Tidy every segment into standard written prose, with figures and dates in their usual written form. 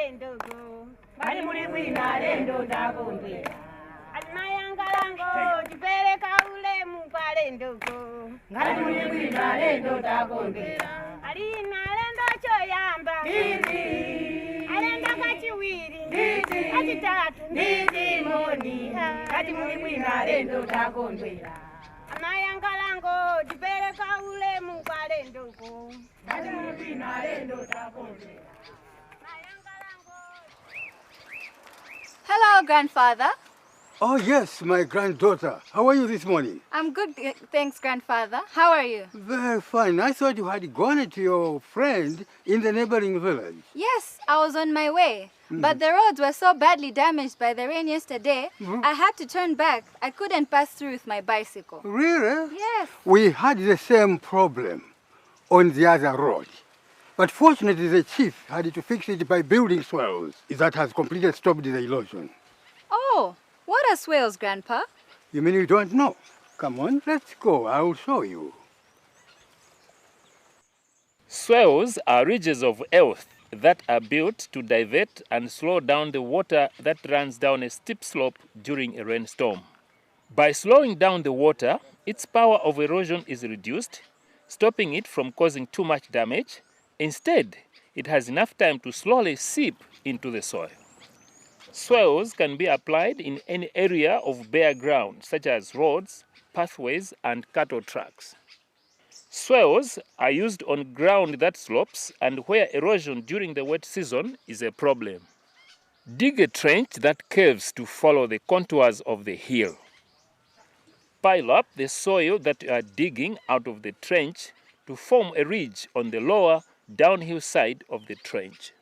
alendoko. Ngati muli bwino alendo takondwera. Anayangalango tipeleka ulemu kwa alendoko. Ngati muli bwino alendo takondwera. Alina alendo choyamba. Alendo kachiwiri. Kachitatu. Moni. Ngati muli bwino alendo takondwera. Anayangalango tipeleka ulemu kwa alendoko. Ngati muli bwino alendo takondwera. Hello, grandfather. Oh, yes, my granddaughter. How are you this morning? I'm good, thanks, grandfather. How are you? Very fine. I thought you had gone to your friend in the neighboring village. Yes, I was on my way. But the roads were so badly damaged by the rain yesterday, I had to turn back. I couldn't pass through with my bicycle. Really? Yes. We had the same problem on the other road. But fortunately, the chief had to fix it by building swales. That has completely stopped the erosion. Oh, what are swales, Grandpa? You mean you don't know? Come on, let's go. I'll show you. Swales are ridges of earth that are built to divert and slow down the water that runs down a steep slope during a rainstorm. By slowing down the water, its power of erosion is reduced, stopping it from causing too much damage. Instead, it has enough time to slowly seep into the soil. Swales can be applied in any area of bare ground, such as roads, pathways, and cattle tracks. Swales are used on ground that slopes and where erosion during the wet season is a problem. Dig a trench that curves to follow the contours of the hill. Pile up the soil that you are digging out of the trench to form a ridge on the lower downhill side of the trench.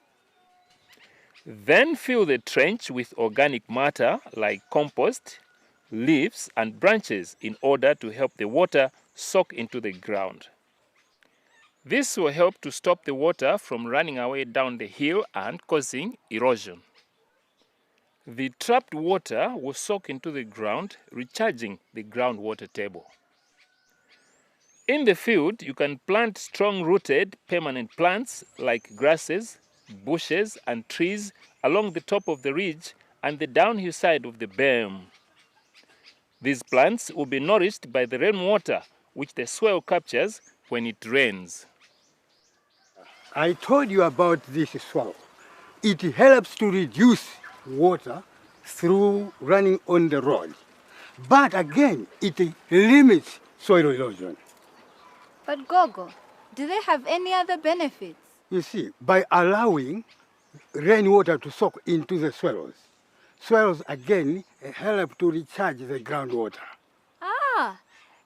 Then fill the trench with organic matter like compost, leaves, and branches in order to help the water soak into the ground. This will help to stop the water from running away down the hill and causing erosion. The trapped water will soak into the ground, recharging the groundwater table. In the field, you can plant strong-rooted permanent plants like grasses, bushes, and trees along the top of the ridge and the downhill side of the berm. These plants will be nourished by the rainwater, which the swale captures when it rains. I told you about this swale. It helps to reduce water through running on the road. But again, it limits soil erosion. But Gogo, do they have any other benefits? You see, by allowing rainwater to soak into the swales, swales again help to recharge the groundwater. Ah,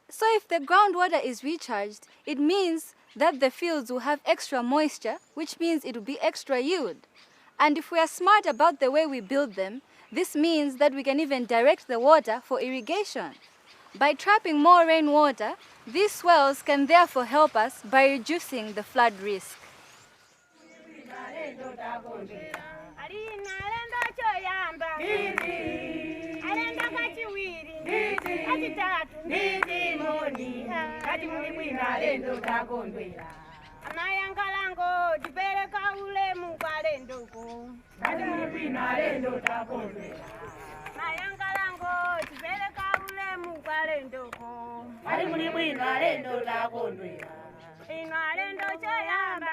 so if the groundwater is recharged, it means that the fields will have extra moisture, which means it will be extra yield. And if we are smart about the way we build them, this means that we can even direct the water for irrigation. By trapping more rainwater, these swales can therefore help us by reducing the flood risk. Anayangalango tipeleka ulemu kwa alendoko. Ngati muli bwino alendo takondwera. Anayangalango tipeleka ulemu kwa alendoko. Ngati muli bwino alendo takondwera. Ino alendo choyamba.